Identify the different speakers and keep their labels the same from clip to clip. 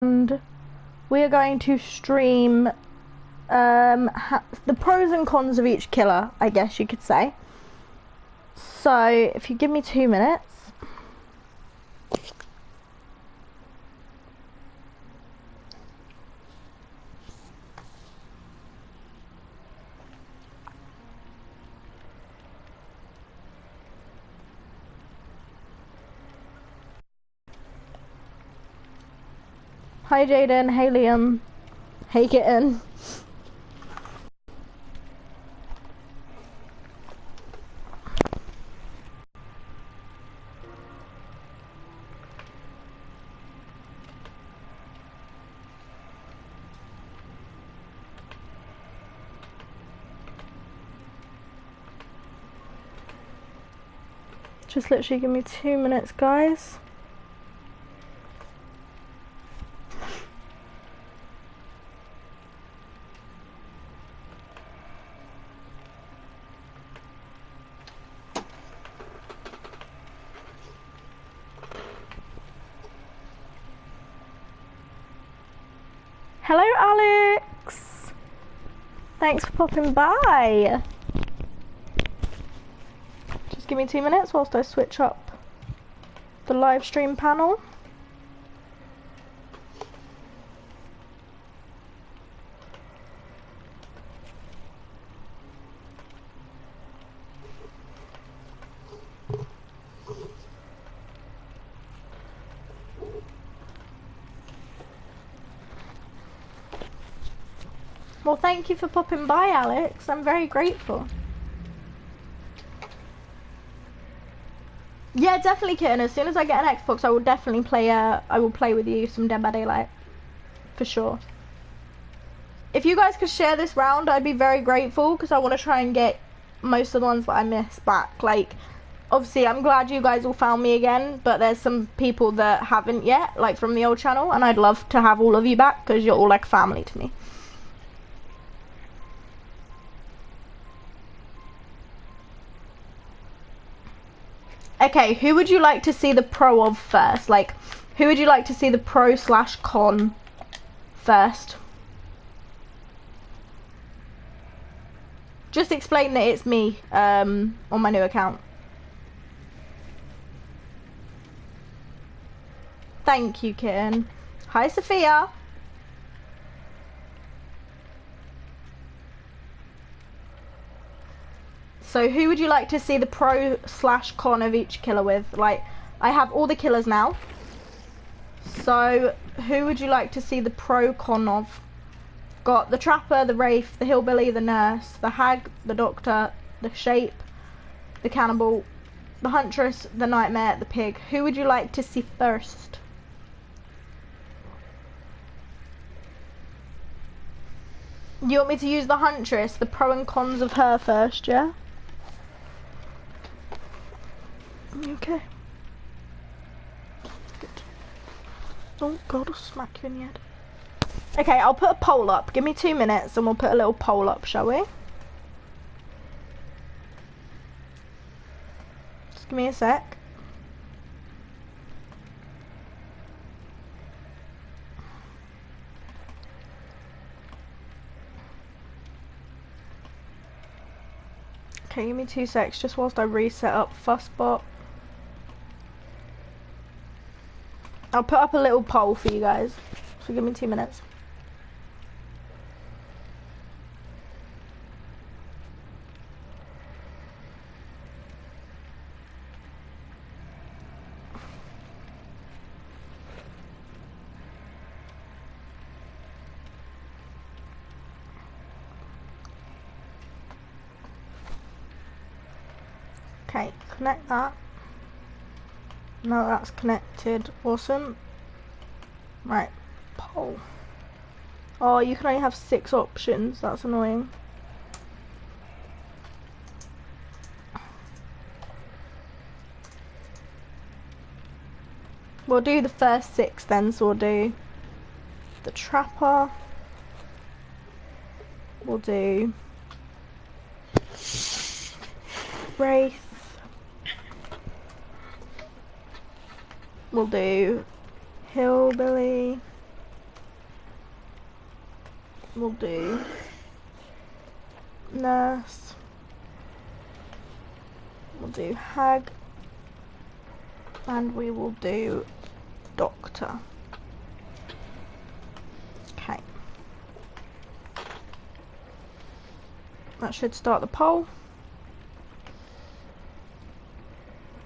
Speaker 1: and we are going to stream the pros and cons of each killer, I guess you could say. So if you give me 2 minutes. Hi Jaden, hey Liam, hey Kitten. Just literally give me 2 minutes, guys. Hello Alex! Thanks for popping by. Just give me 2 minutes whilst I switch up the live stream panel. Well, thank you for popping by, Alex. I'm very grateful. Yeah, definitely, Kitten. As soon as I get an Xbox, I will definitely play. I will play with you some Dead by Daylight, for sure. If you guys could share this round, I'd be very grateful because I want to try and get most of the ones that I missed back. Like, obviously, I'm glad you guys all found me again, but there's some people that haven't yet, like from the old channel, and I'd love to have all of you back because you're all like family to me. Okay, who would you like to see the pro of first? Like, who would you like to see the pro/con first? Just explain that it's me on my new account. Thank you, Kitten. Hi, Sophia. So who would you like to see the pro/con of each killer with? Like, I have all the killers now. So who would you like to see the pro/con of? Got the Trapper, the Wraith, the Hillbilly, the Nurse, the Hag, the Doctor, the Shape, the Cannibal, the Huntress, the Nightmare, the Pig. Who would you like to see first? You want me to use the Huntress, the pro and cons of her first, yeah? Okay. Good. Oh god, I'll smack you in the head. Okay, I'll put a poll up. Give me 2 minutes and we'll put a little poll up, shall we? Just give me a sec. Okay, give me 2 secs just whilst I reset up Fussbot. I'll put up a little poll for you guys. So give me 2 minutes. Okay, connect that. Now that's connected. Awesome. Right, poll. Oh, you can only have 6 options. That's annoying. We'll do the first 6 then, so we'll do the Trapper. We'll do Wraith. We'll do Hillbilly. We'll do nurse. We'll do hag. And we will do doctor. Okay. That should start the poll.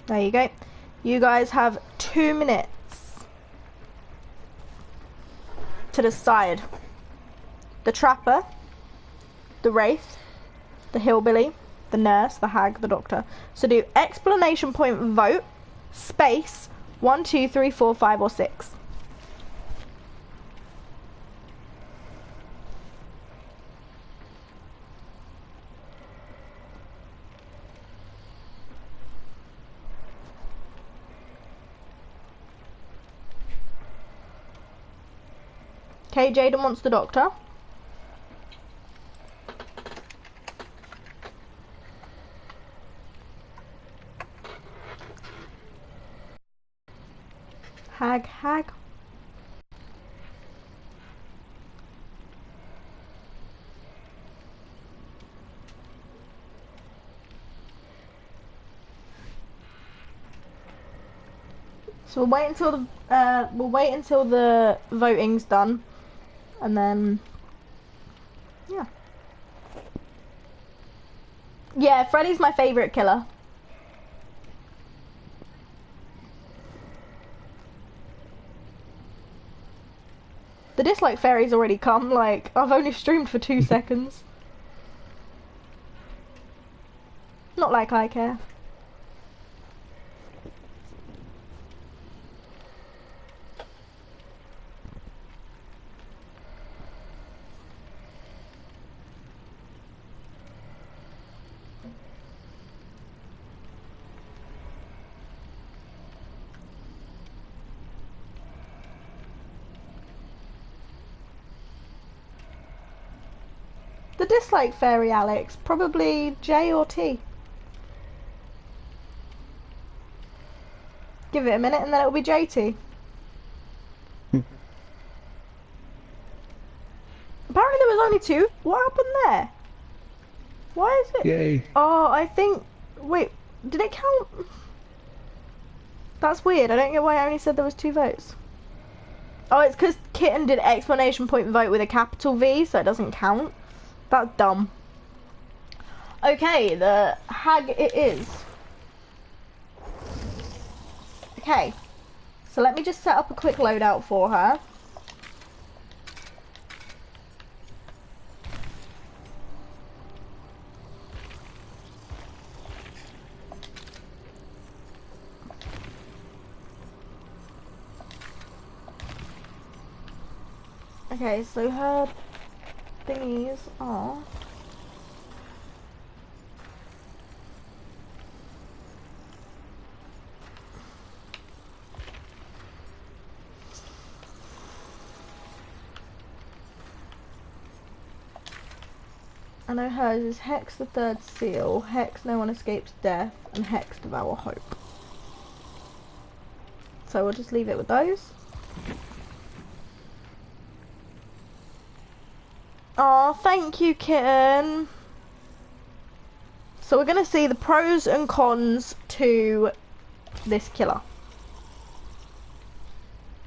Speaker 1: There you go. You guys have 2 minutes to decide the trapper, the wraith, the hillbilly, the nurse, the hag, the doctor. So do exclamation point vote, space, 1, 2, 3, 4, 5 or 6. Okay, Jaden wants the doctor. Hag, hag. So we'll wait until the voting's done, and then yeah, Freddy's my favourite killer. The dislike fairy's already come. Like, I've only streamed for 2 seconds. Not like I care. The dislike fairy, Alex. Probably J or T. Give it a minute and then it'll be JT. Apparently there was only 2. What happened there? Why is it?
Speaker 2: Yay.
Speaker 1: Oh, I think... Wait, did it count? That's weird. I don't get why I only said there was 2 votes. Oh, it's because Kitten did exclamation point vote with a capital V, so it doesn't count. That's dumb. Okay, the hag it is. Okay, so let me just set up a quick loadout for her. Okay, so her thingies are... I know hers is Hex the Third Seal, Hex No One Escapes Death, and Hex Devour Hope. So we'll just leave it with those. Oh, thank you, Kitten. So we're going to see the pros and cons to this killer.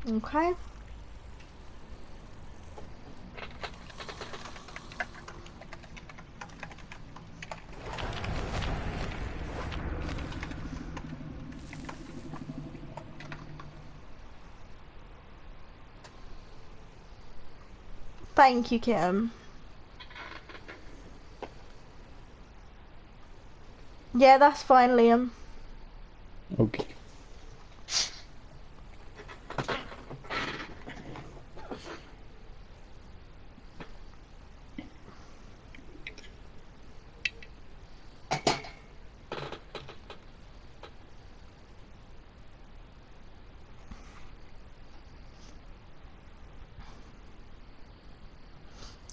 Speaker 1: Okay. Thank you, Kim. Yeah, that's fine, Liam.
Speaker 2: Okay.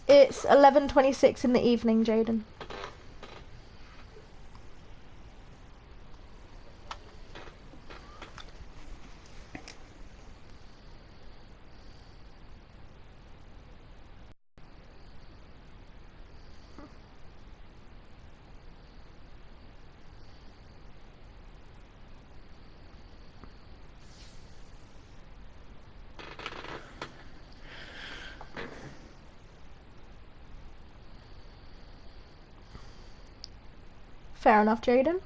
Speaker 1: It's 11:26 in the evening, Jaden. Fair enough, Jaden.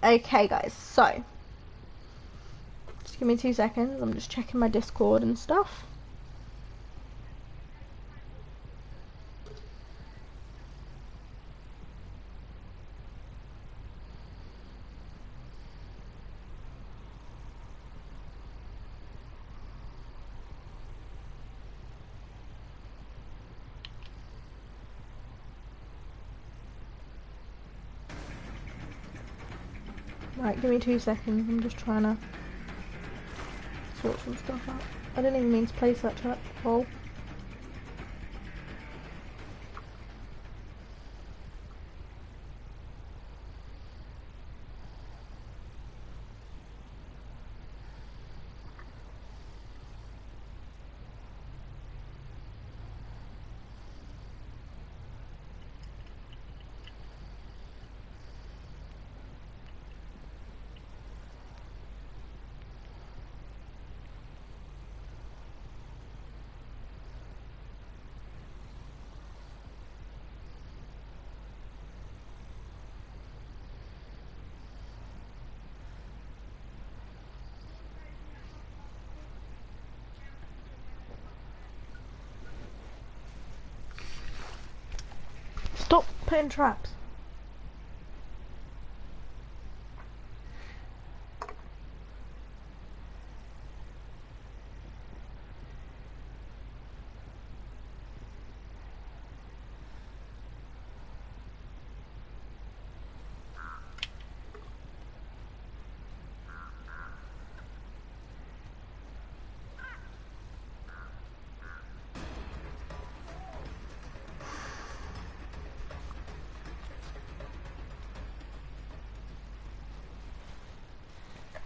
Speaker 1: Okay guys, so just give me 2 seconds. I'm just checking my Discord and stuff. Right, give me 2 seconds. I'm just trying to sort some stuff out. I didn't even mean to place that trap. Lol. Stop putting traps.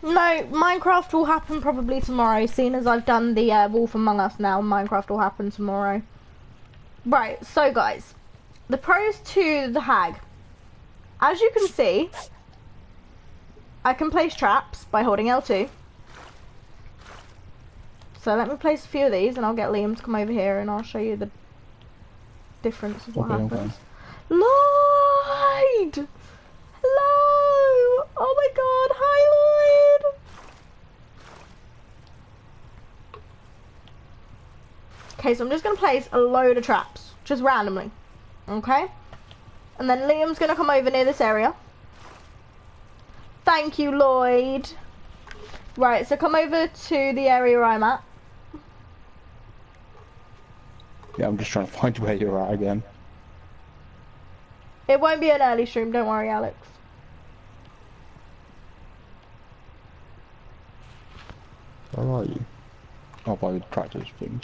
Speaker 1: No, Minecraft will happen probably tomorrow, seeing as I've done the Wolf Among Us now. Minecraft will happen tomorrow. Right, so guys, the pros to the hag. As you can see, I can place traps by holding L2. So let me place a few of these and I'll get Liam to come over here and I'll show you the difference of what happens. Lloyd! Hello! Oh my god, hi Lloyd! Okay, so I'm just going to place a load of traps, just randomly. Okay? And then Liam's going to come over near this area. Thank you, Lloyd. Right, so come over to the area I'm at.
Speaker 2: Yeah, I'm just trying to find where you're at again.
Speaker 1: It won't be an early stream, don't worry, Alex.
Speaker 2: Where are you? Oh, by the tractors things.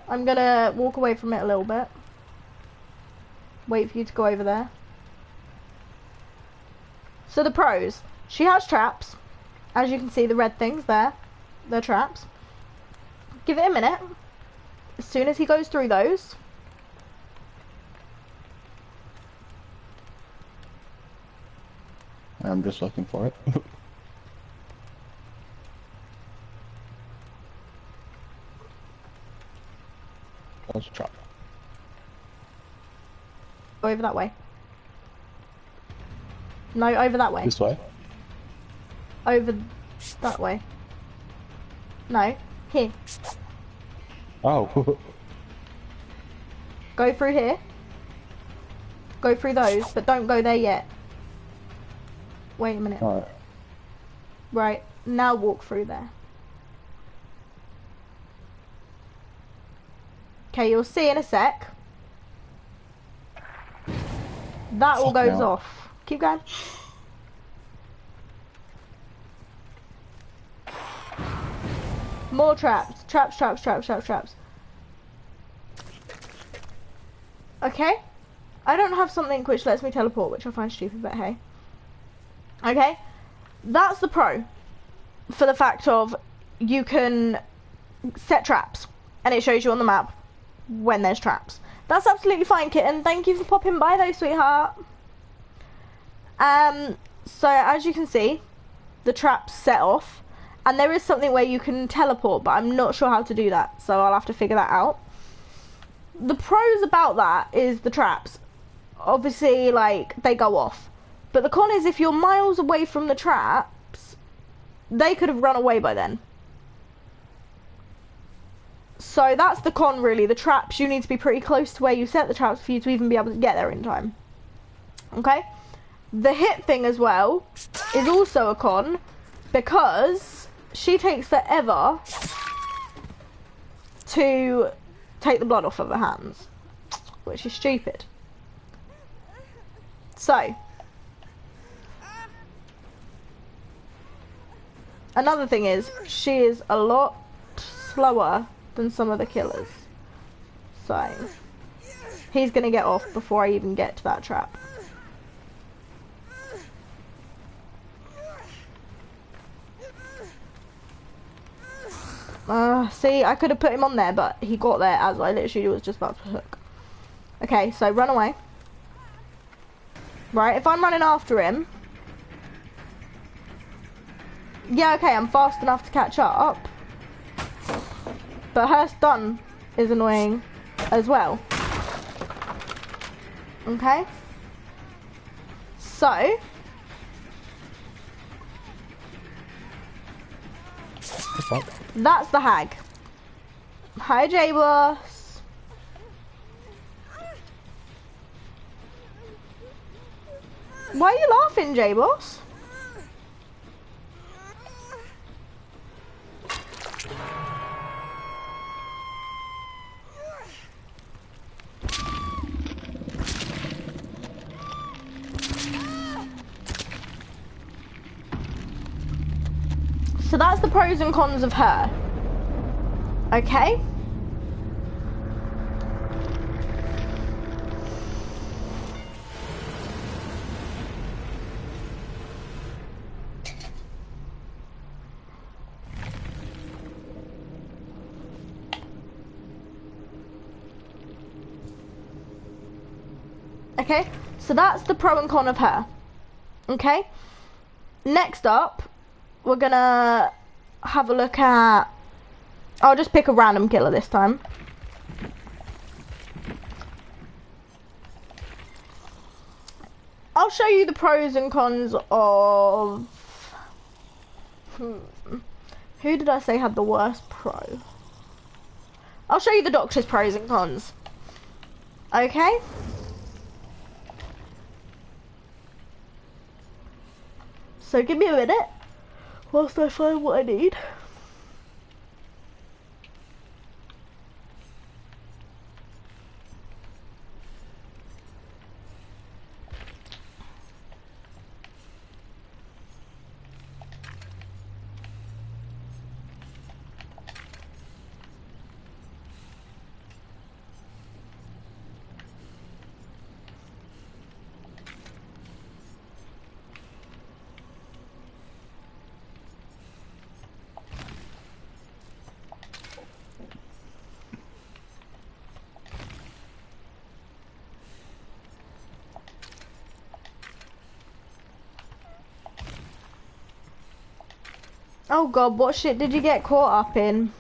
Speaker 1: I'm gonna walk away from it a little bit. Wait for you to go over there. So the pros. She has traps. As you can see, the red things there. They're traps. Give it a minute. As soon as he goes through those,
Speaker 2: I'm just looking for it. That's a trap.
Speaker 1: go over that way. No, over that way.
Speaker 2: This way?
Speaker 1: Over that way. No, here.
Speaker 2: Oh.
Speaker 1: Go through here. Go through those, but don't go there yet. Wait a minute.
Speaker 2: Alright.
Speaker 1: Right, now walk through there. Okay, you'll see in a sec. That all goes off. Keep going. More traps. Traps, traps, traps, traps, traps. Okay? I don't have something which lets me teleport, which I find stupid, but hey. Okay? That's the pro. For the fact of, you can set traps, and it shows you on the map when there's traps. That's absolutely fine, kitten. Thank you for popping by though, sweetheart. So as you can see, the traps set off, and there is something where you can teleport, but I'm not sure how to do that, so I'll have to figure that out. The pros about that is the traps. Obviously, like, they go off. But the con is if you're miles away from the traps, they could have run away by then. So that's the con, really. The traps, you need to be pretty close to where you set the traps for you to even be able to get there in time. Okay? The hit thing as well is also a con, because she takes forever to take the blood off of her hands, which is stupid. So, another thing is, she is a lot slower than some of the killers. So, he's gonna get off before I even get to that trap. See, I could have put him on there, but he got there as I literally was just about to hook. Okay, so run away. Right, if I'm running after him... Yeah, okay, I'm fast enough to catch up. But her stun is annoying as well. Okay? So... that's the hag. Hi, J-Boss. Why are you laughing, J-Boss? So that's the pros and cons of her. Okay? Okay, so that's the pro and con of her. Okay? Next up, we're gonna have a look at... I'll just pick a random killer this time. I'll show you the pros and cons of... Who did I say had the worst pro? I'll show you the Doctor's pros and cons. Okay? So give me a minute whilst I find what I need. Oh god, what shit did you get caught up in?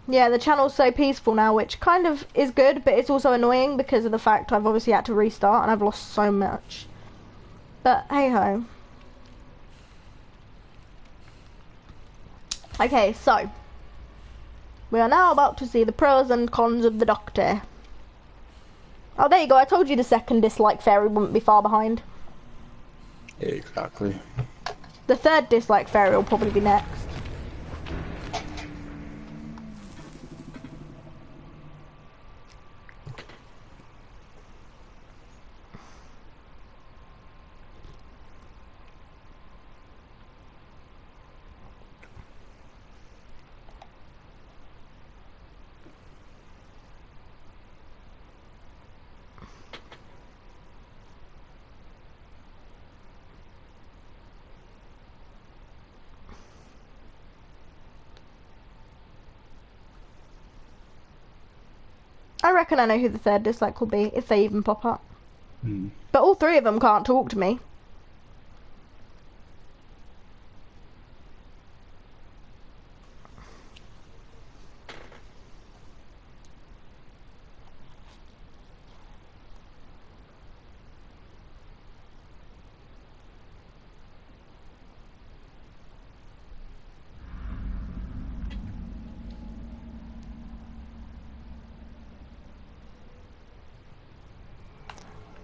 Speaker 1: Yeah, the channel's so peaceful now, which kind of is good, but it's also annoying because of the fact I've obviously had to restart and I've lost so much. But hey ho. Okay, so we are now about to see the pros and cons of the Doctor. Oh, there you go. I told you the second dislike fairy wouldn't be far behind.
Speaker 2: Exactly.
Speaker 1: The third dislike fairy will probably be next. I reckon I know who the third dislike will be, if they even pop up.
Speaker 2: Hmm.
Speaker 1: But all three of them can't talk to me.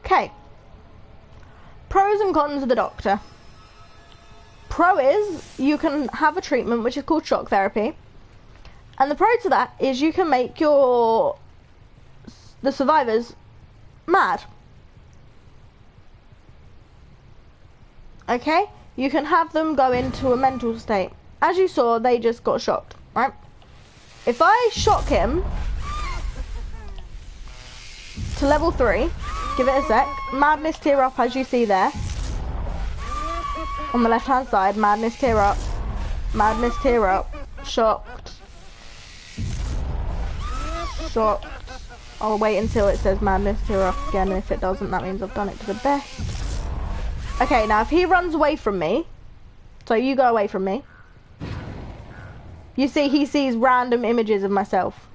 Speaker 1: Okay. Pros and cons of the doctor. Pro is you can have a treatment which is called shock therapy. And the pro to that is you can make the survivors mad. Okay? You can have them go into a mental state. As you saw, they just got shocked, right? If I shock him to level 3, give it a sec, madness tear up as you see there. On the left hand side, madness tear up, shocked, shocked. I'll wait until it says madness tear up again, and if it doesn't, that means I've done it to the best. Okay, now if he runs away from me, so you go away from me, you see he sees random images of myself.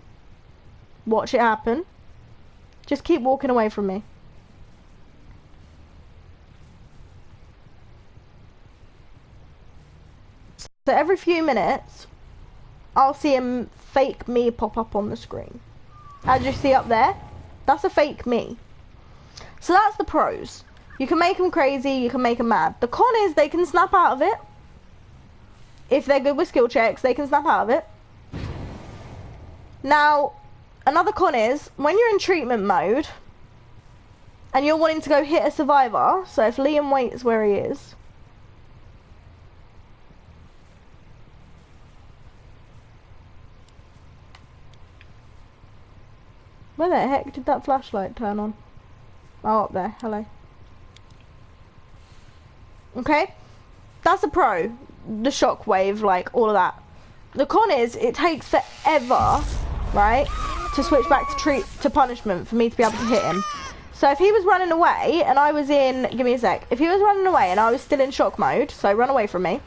Speaker 1: Watch it happen. Just keep walking away from me. So every few minutes, I'll see him fake me pop up on the screen. As you see up there, that's a fake me. So that's the pros. You can make them crazy, you can make them mad. The con is they can snap out of it. If they're good with skill checks, they can snap out of it. Now, another con is, when you're in treatment mode, and you're wanting to go hit a survivor, so if Liam waits where he is, where the heck did that flashlight turn on? Oh, up there, hello. Okay, that's a pro, the shockwave, like all of that. The con is it takes forever, right, to switch back to punishment for me to be able to hit him. So if he was running away and I was in, give me a sec, if he was running away and I was still in shock mode, so run away from me,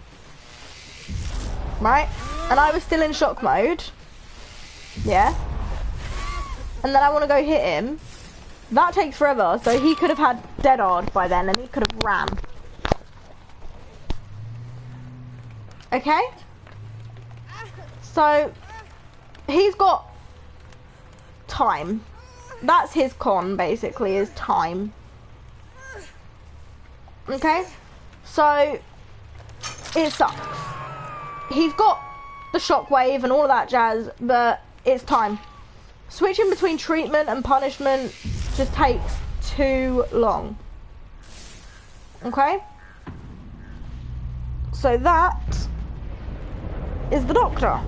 Speaker 1: right, and I was still in shock mode, yeah, and then I want to go hit him, that takes forever, so he could have had dead hard by then and he could have ran. Okay? So, he's got time. That's his con, basically, is time. Okay? So, it sucks. He's got the shockwave and all of that jazz, but it's time. Switching between treatment and punishment just takes too long. Okay? So that is the doctor.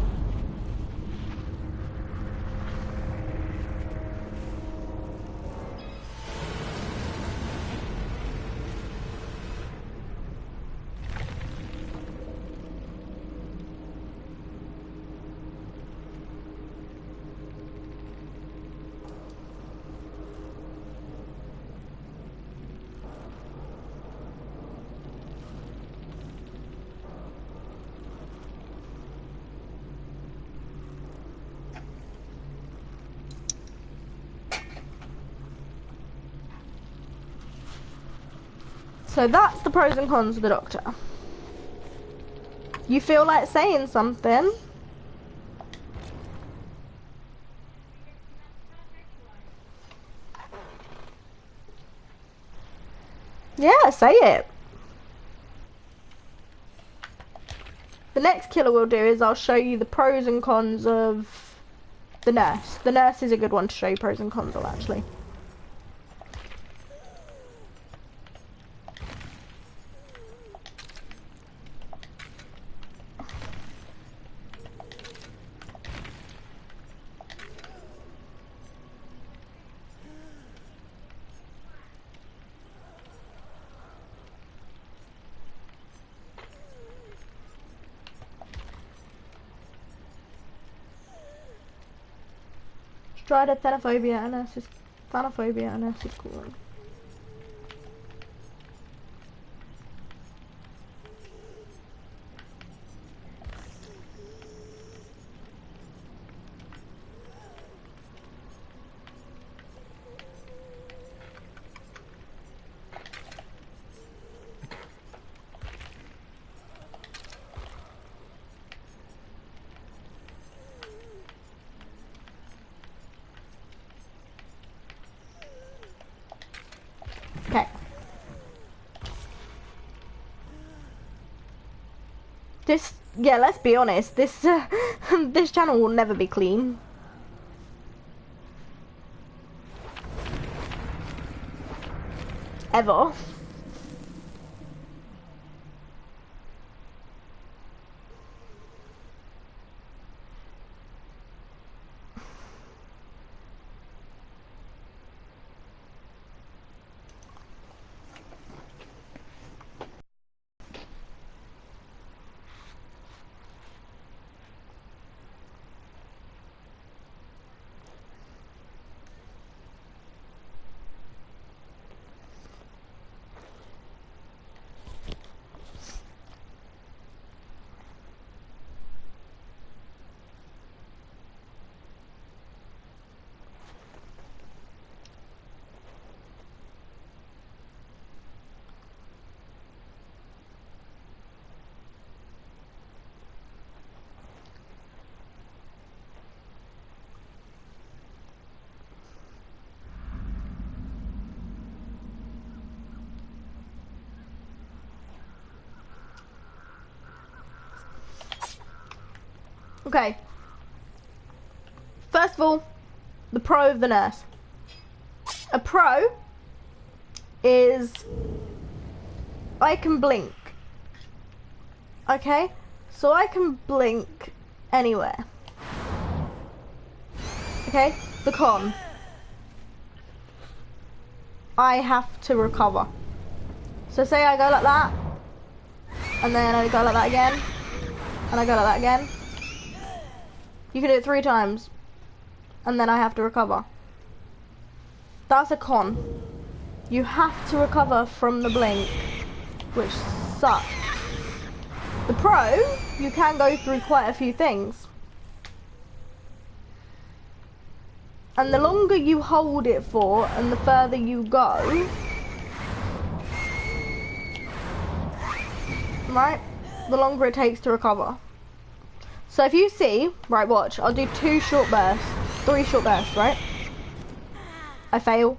Speaker 1: So that's the pros and cons of the doctor. You feel like saying something? Yeah, say it. The next killer we'll do is I'll show you the pros and cons of the nurse. The nurse is a good one to show you pros and cons of, actually. Strider, Xenophobia, and Nurses. Phanophobia, and Nurses cool. Okay. This, yeah, let's be honest, this this channel will never be clean. Ever. Okay. First of all, the pro of the nurse. A pro is I can blink. Okay? So I can blink anywhere. Okay? The con. I have to recover. So say I go like that, and then I go like that again, and I go like that again. You can do it 3 times, and then I have to recover. That's a con. You have to recover from the blink, which sucks. The pro, you can go through quite a few things. And the longer you hold it for, and the further you go, right, the longer it takes to recover. So if you see, right, watch, I'll do 2 short bursts, 3 short bursts, right? I fail.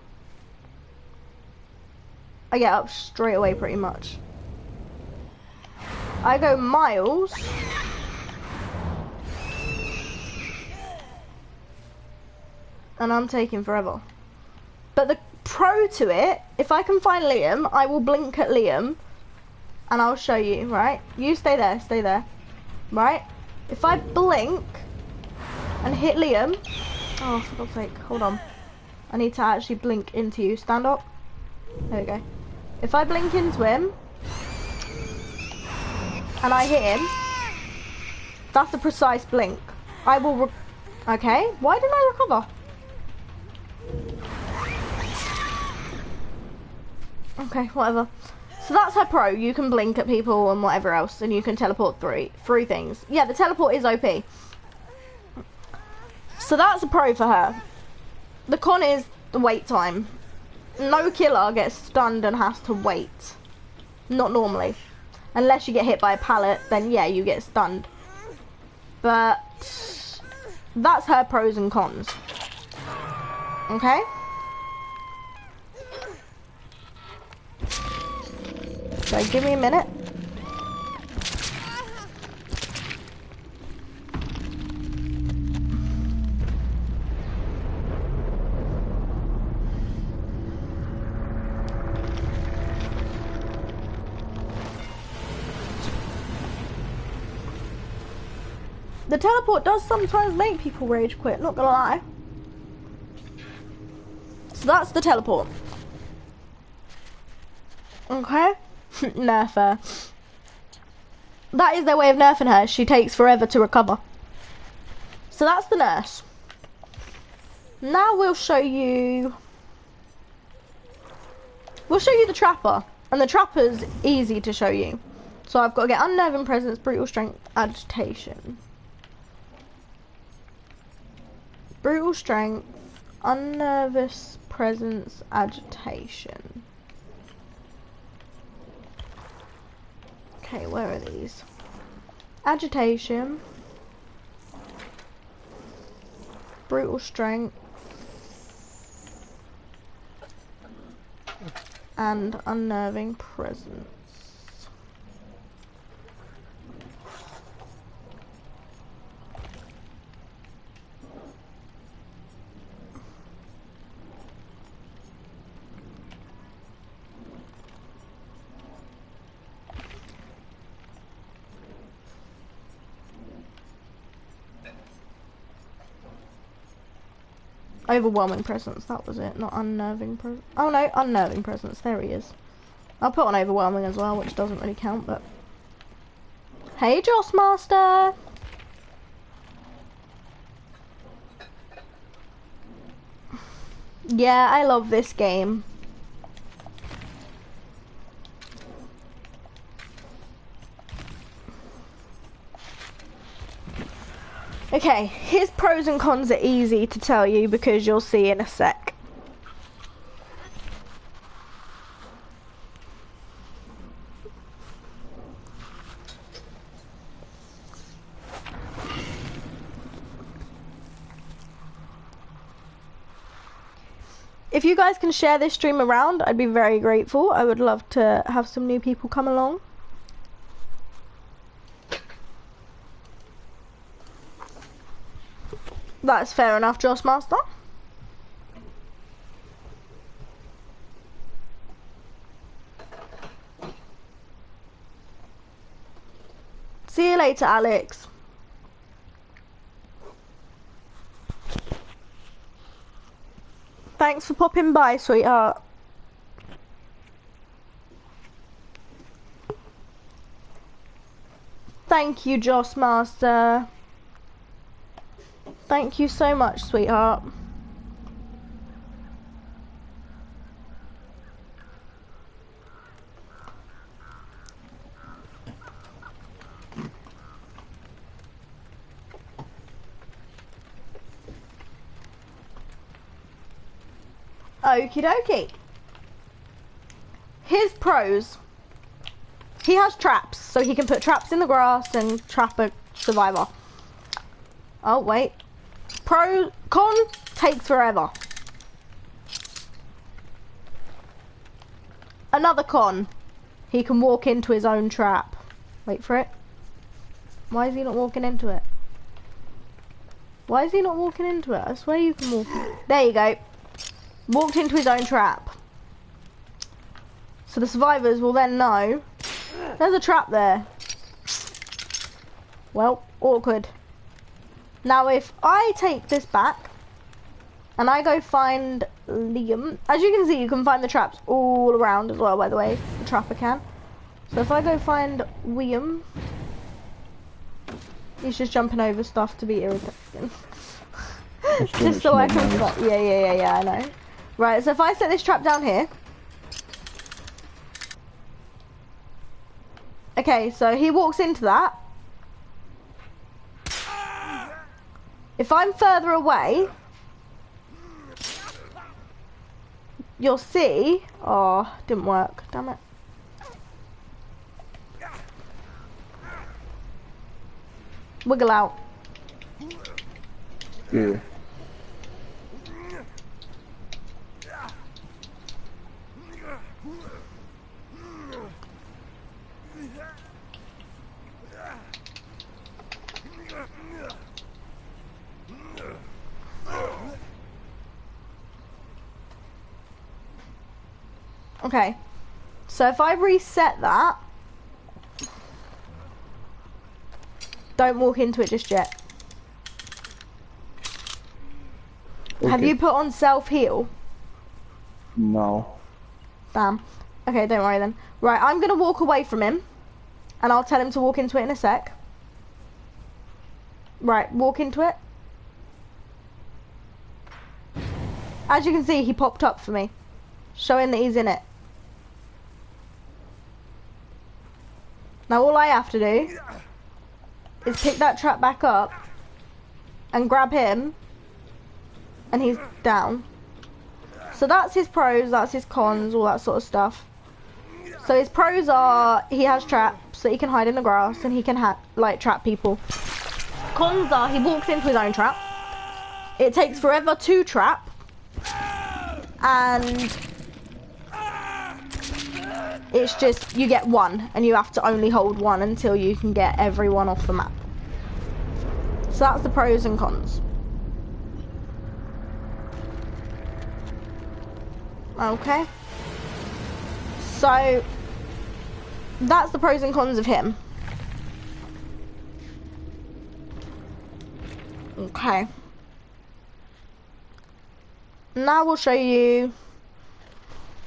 Speaker 1: I get up straight away pretty much. I go miles. And I'm taking forever. But the pro to it, if I can find Liam, I will blink at Liam. And I'll show you, right? You stay there, right? If I blink and hit Liam, oh for God's sake, hold on. I need to actually blink into you. Stand up. There we go. If I blink into him and I hit him, that's a precise blink. I will okay, why didn't I recover? Okay, whatever. So that's her pro. You can blink at people and whatever else, and you can teleport three things. Yeah, the teleport is OP. So that's a pro for her. The con is the wait time. No killer gets stunned and has to wait. Not normally. Unless you get hit by a pallet, then yeah, you get stunned. But that's her pros and cons. Okay? So give me a minute. The teleport does sometimes make people rage quit, not gonna lie. So that's the teleport. Okay? Nerf her. That is their way of nerfing her. She takes forever to recover. So that's the nurse. Now we'll show you the trapper, and the trapper's easy to show you. So I've got to get unnerving presence, brutal strength, agitation. Brutal strength, unnervous presence, agitation. Okay, where are these? Agitation, brutal strength, and unnerving presence. Overwhelming presence, that was it, not unnerving presence. Oh no, unnerving presence, there he is. I'll put on overwhelming as well, which doesn't really count, but... Hey, Joss Master! Yeah, I love this game. Okay, his pros and cons are easy to tell you because you'll see in a sec. If you guys can share this stream around, I'd be very grateful. I would love to have some new people come along. That's fair enough, Joss Master. See you later, Alex. Thanks for popping by, sweetheart. Thank you, Joss Master. Thank you so much, sweetheart. Okie dokie. His pros. He has traps, so he can put traps in the grass and trap a survivor. Oh, wait. Con, takes forever. Another con. He can walk into his own trap. Wait for it. Why is he not walking into it? Why is he not walking into it? I swear you can walk. There you go. Walked into his own trap. So the survivors will then know there's a trap there. Well, awkward. Now if I take this back and I go find Liam, as you can see, you can find the traps all around as well, by the way, the trapper can. So if I go find Liam, he's just jumping over stuff to be irritating. Just so I can, yeah, I know. Right, so if I set this trap down here. Okay, so he walks into that. If I'm further away, you'll see, oh, didn't work, damn it. Wiggle out.
Speaker 2: Yeah.
Speaker 1: Okay, so if I reset that, don't walk into it just yet. Okay. Have you put on self-heal?
Speaker 2: No.
Speaker 1: Damn. Okay, don't worry then. Right, I'm gonna walk away from him, and I'll tell him to walk into it in a sec. Right, walk into it. As you can see, he popped up for me, showing that he's in it. Now all I have to do is pick that trap back up and grab him, and he's down. So that's his pros, that's his cons, all that sort of stuff. So his pros are he has traps that he can hide in the grass and he can like trap people. Cons are he walks into his own trap. It takes forever to trap, and it's just you get one and you have to only hold one until you can get everyone off the map. So that's the pros and cons. Okay. So that's the pros and cons of him. Okay. Now we'll show you.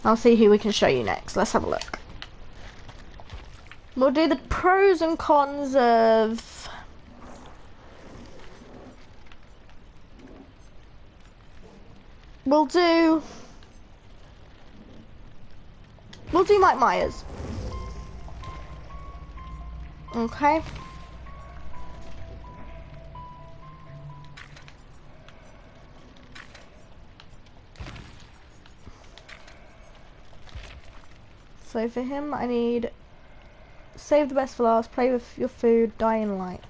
Speaker 1: I'll see who we can show you next. Let's have a look. We'll do the pros and cons of We'll do Mike Myers. Okay. So for him, I need save the best for last, play with your food, die in light.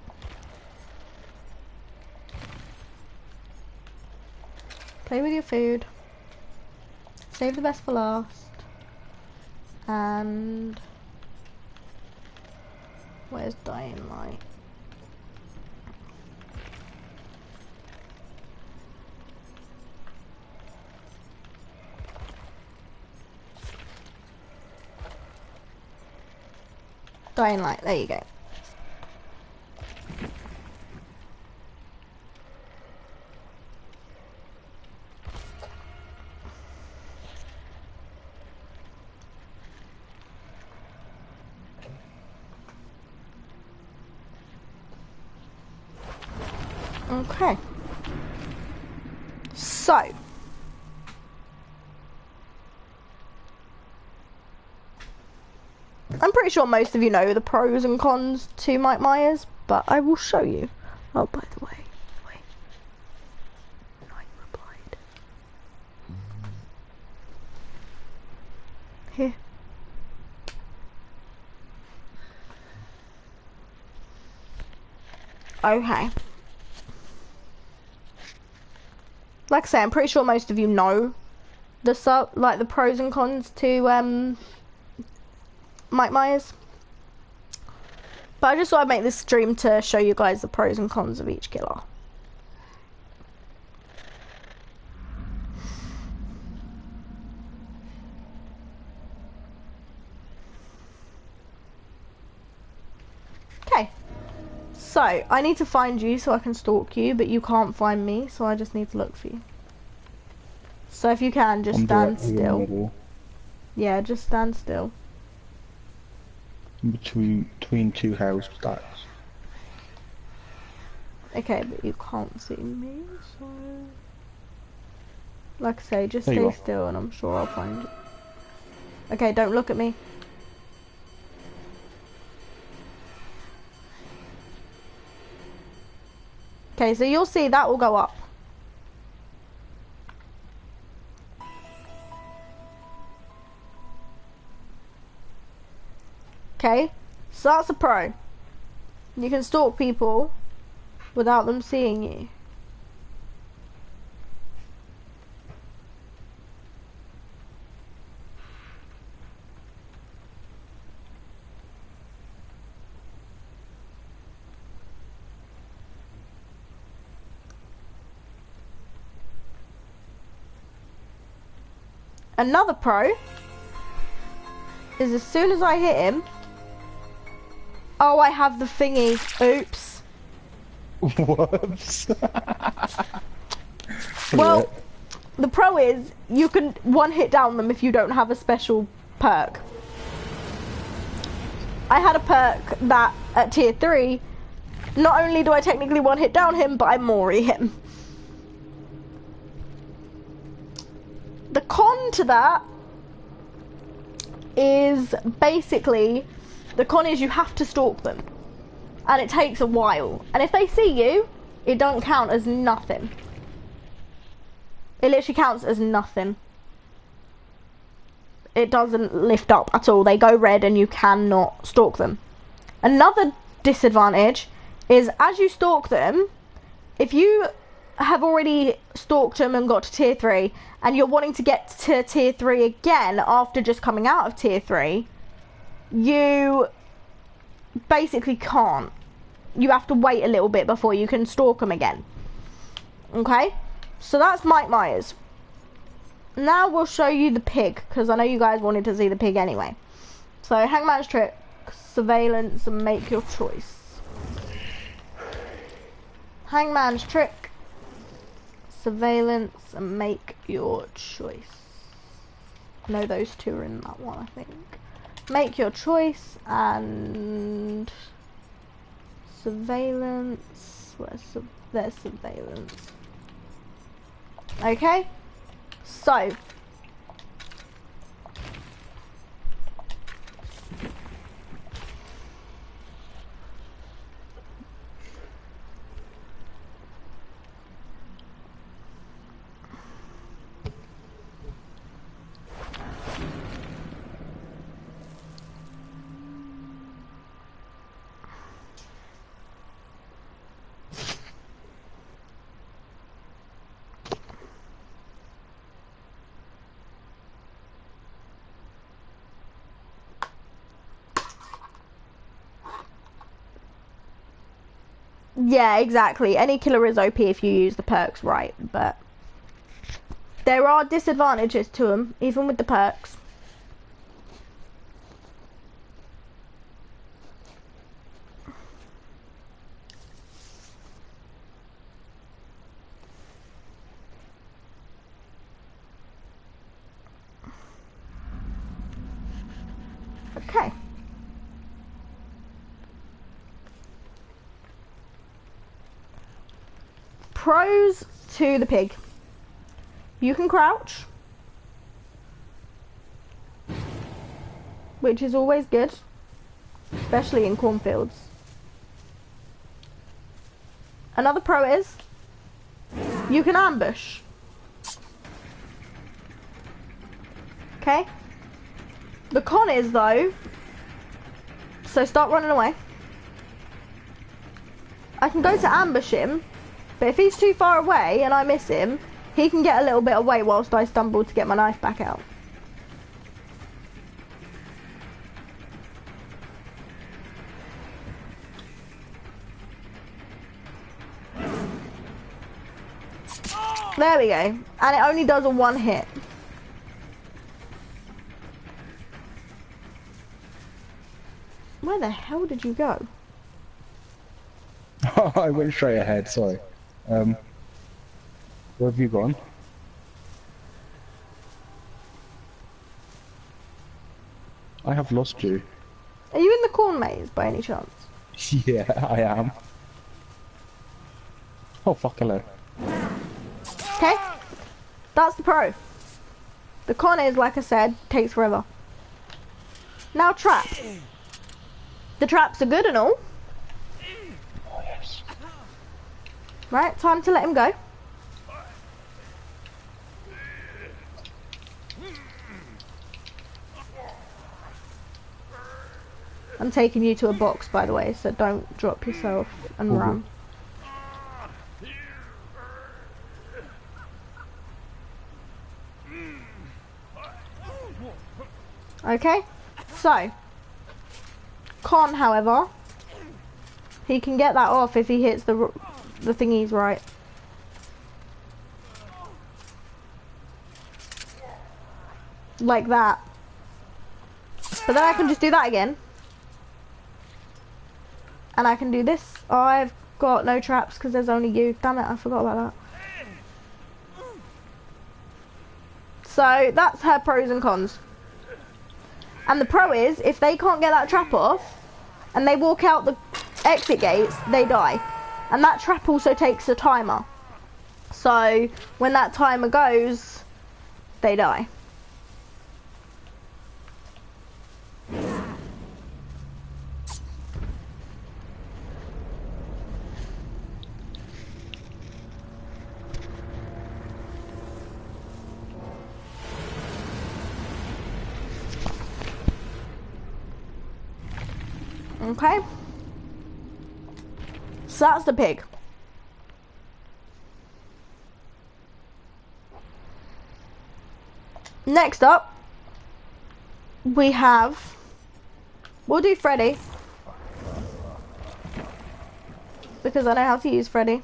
Speaker 1: Play with your food, save the best for last, and where's die in light? Dying light, there you go. Okay. So I'm pretty sure most of you know the pros and cons to Mike Myers, but I will show you. Oh, by the way, wait. Night replied. Here. Okay. Like I say, I'm pretty sure most of you know the pros and cons to Mike Myers, but I just thought I'd make this stream to show you guys the pros and cons of each killer. Okay, so I need to find you so I can stalk you, but you can't find me, so I just need to look for you. So if you can, just stand still. Yeah, just stand still.
Speaker 2: Between two house stacks.
Speaker 1: Okay, but you can't see me, so like I say, just stay still and I'm sure I'll find you. Okay, don't look at me. Okay, so you'll see that will go up. Okay, so that's a pro. You can stalk people without them seeing you. Another pro is as soon as I hit him, oh, I have the thingy. Oops.
Speaker 2: Whoops.
Speaker 1: Well, the pro is you can one hit down them if you don't have a special perk. I had a perk that at tier 3, not only do I technically one hit down him, but I Mori him. con to that is basically, the con is you have to stalk them. And it takes a while. And if they see you, it don't count as nothing. It literally counts as nothing. It doesn't lift up at all. They go red and you cannot stalk them. Another disadvantage is as you stalk them, if you have already stalked them and got to tier 3 and you're wanting to get to tier 3 again after just coming out of tier 3, you basically can't. You have to wait a little bit before you can stalk them again. Okay? So that's Mike Myers. Now we'll show you the pig, because I know you guys wanted to see the pig anyway. So Hangman's Trick, Surveillance, and Make Your Choice. Hangman's Trick, Surveillance, and Make Your Choice. No, those two are in that one, I think. Make Your Choice and Surveillance. There's Surveillance. Okay, so yeah, exactly. Any killer is OP if you use the perks right, but there are disadvantages to them, even with the perks. Okay. Pros to the pig. You can crouch, which is always good, especially in cornfields. Another pro is you can ambush. Okay? The con is though, so start running away. I can go to ambush him, but if he's too far away and I miss him, he can get a little bit away whilst I stumble to get my knife back out. There we go. And it only does a one hit. Where the hell did you go?
Speaker 2: I went straight ahead, sorry. Where have you gone? I have lost you.
Speaker 1: Are you in the corn maze by any chance?
Speaker 2: Yeah, I am. Oh, fuck, hello.
Speaker 1: Okay? That's the pro. The con is, like I said, takes forever. Now trap. The traps are good and all.
Speaker 2: Oh, yes.
Speaker 1: Right, time to let him go. I'm taking you to a box, by the way, so don't drop yourself and run. Okay, so con, however, he can get that off if he hits the thingies right. Like that. But then I can just do that again. And I can do this. Oh, I've got no traps because there's only you. Damn it, I forgot about that. So that's her pros and cons. And the pro is, if they can't get that trap off, and they walk out the exit gates, they die. And that trap also takes a timer. So when that timer goes, they die. Okay? So that's the pig. Next up, we have... We'll do Freddy. Because I know how to use Freddy.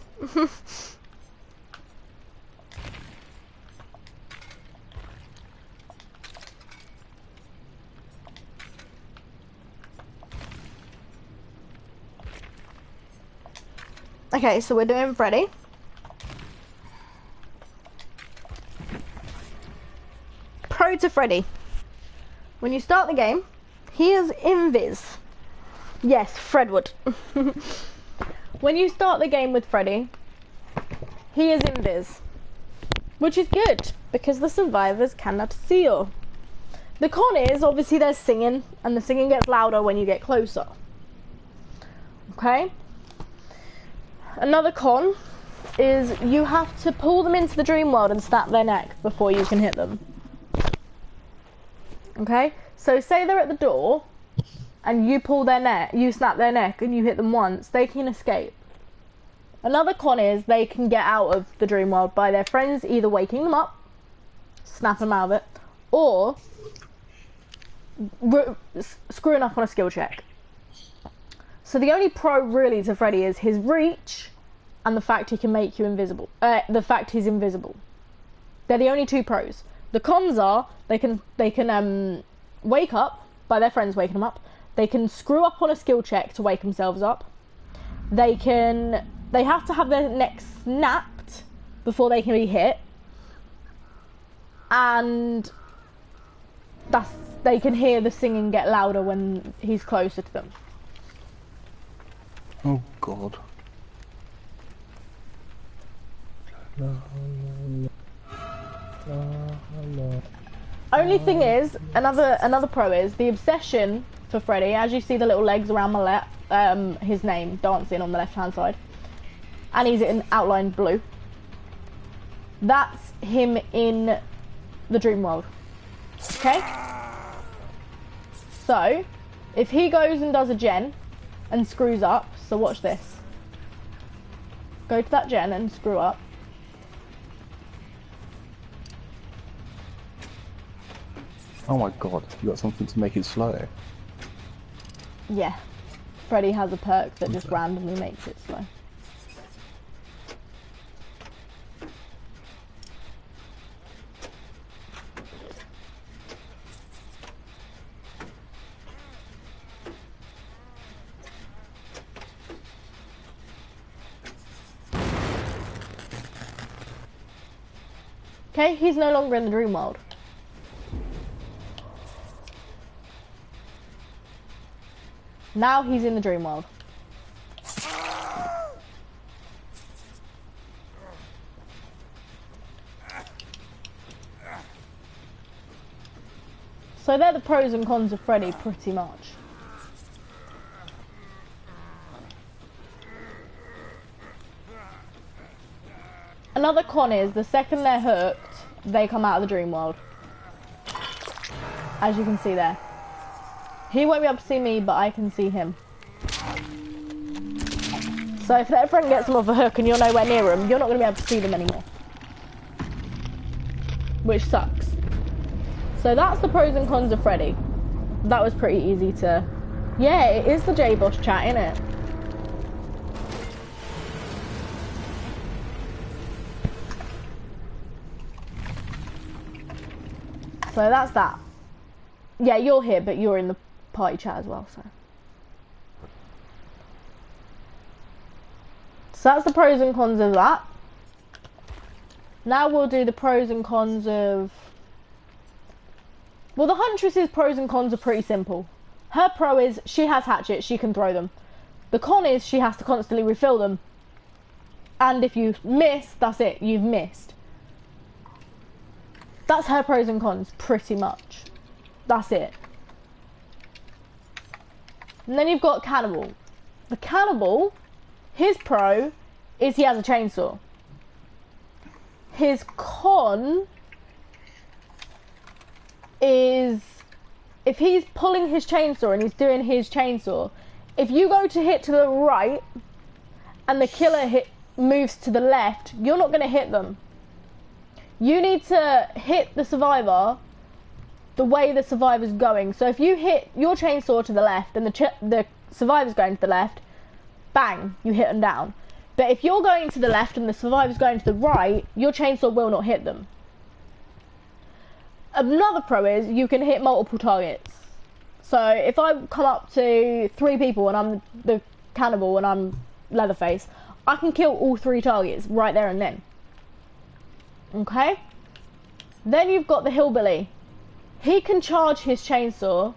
Speaker 1: Okay, so we're doing Freddy. Pro to Freddy. When you start the game, he is invis. Yes, Fredwood. When you start the game with Freddy, he is invis. Which is good, because the survivors cannot see you. The con is, obviously there's singing, and the singing gets louder when you get closer. Okay? Another con is you have to pull them into the dream world and snap their neck before you can hit them. Okay? So say they're at the door and you pull their neck, you snap their neck and you hit them once, they can escape. Another con is they can get out of the dream world by their friends either waking them up, snap them out of it, or screwing up on a skill check. So the only pro really to Freddy is his reach and the fact he can make you invisible. The fact he's invisible. They're the only two pros. The cons are they can wake up by their friends waking them up. They can screw up on a skill check to wake themselves up. They have to have their neck snapped before they can be hit. And they can hear the singing get louder when he's closer to them.
Speaker 2: Oh God.
Speaker 1: Only thing is, another pro is the obsession for Freddy. As you see the little legs around my left, his name dancing on the left hand side, and he's in outlined blue. That's him in the dream world. Okay. So, if he goes and does a gen and screws up, so watch this. Go to that gen and screw up.
Speaker 2: Oh my God, you got something to make it slow.
Speaker 1: Yeah. Freddy has a perk that just randomly makes it slow. Okay, he's no longer in the dream world. Now he's in the dream world. So they're the pros and cons of Freddy, pretty much. Another con is the second they're hooked, they come out of the dream world. As you can see there. He won't be able to see me, but I can see him. So if their friend gets them off a hook and you're nowhere near them, you're not going to be able to see them anymore. Which sucks. So that's the pros and cons of Freddy. That was pretty easy to... Yeah, it is the J-Boss chat, innit? So that's that. Yeah, you're here, but you're in the party chat as well, so. So that's the pros and cons of that. Now we'll do the pros and cons of... Well, the Huntress's pros and cons are pretty simple. Her pro is she has hatchets, she can throw them. The con is she has to constantly refill them. And if you miss, that's it, you've missed. That's her pros and cons, pretty much. That's it. And then you've got Cannibal. The Cannibal, his pro is he has a chainsaw. His con is if he's pulling his chainsaw and he's doing his chainsaw, if you go to hit to the right and the killer moves to the left, you're not going to hit them. You need to hit the survivor the way the survivor's going. So if you hit your chainsaw to the left and the survivor's going to the left, bang, you hit them down. But if you're going to the left and the survivor's going to the right, your chainsaw will not hit them. Another pro is you can hit multiple targets. So if I come up to 3 people and I'm the cannibal and I'm Leatherface, I can kill all 3 targets right there and then. Okay? Then you've got the hillbilly. He can charge his chainsaw,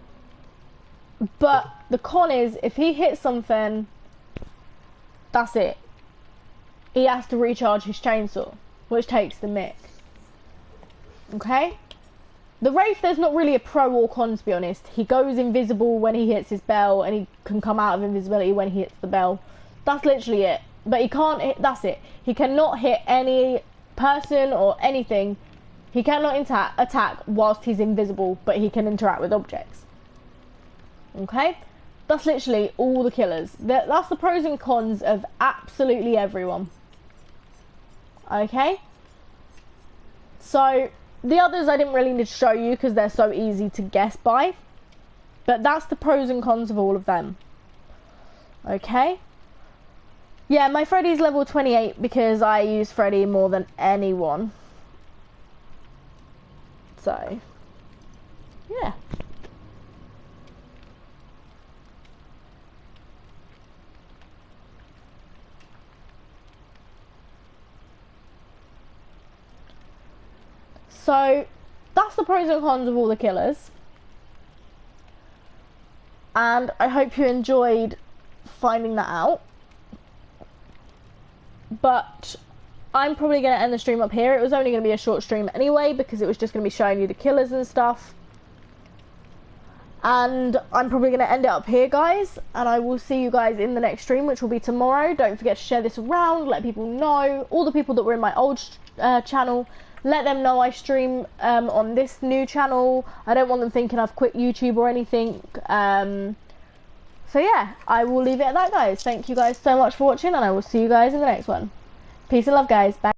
Speaker 1: but the con is if he hits something, that's it. He has to recharge his chainsaw, which takes the mick. Okay? The Wraith, there's not really a pro or con, to be honest. He goes invisible when he hits his bell, and he can come out of invisibility when he hits the bell. That's literally it. But he can't hit, that's it. He cannot hit any person or anything. He cannot attack whilst he's invisible, but he can interact with objects. Okay? That's literally all the killers. That's the pros and cons of absolutely everyone. Okay? So, the others I didn't really need to show you because they're so easy to guess by. But that's the pros and cons of all of them. Okay? Yeah, my Freddy's level 28 because I use Freddy more than anyone. So, yeah. So, that's the pros and cons of all the killers. And I hope you enjoyed finding that out. But I'm probably going to end the stream up here. It was only going to be a short stream anyway because it was just going to be showing you the killers and stuff. And I'm probably going to end it up here, guys. And I will see you guys in the next stream, which will be tomorrow. Don't forget to share this around, let people know. All the people that were in my old channel, let them know I stream on this new channel. I don't want them thinking I've quit YouTube or anything. So yeah, I will leave it at that, guys. Thank you guys so much for watching, and I will see you guys in the next one. Peace and love, guys. Bye.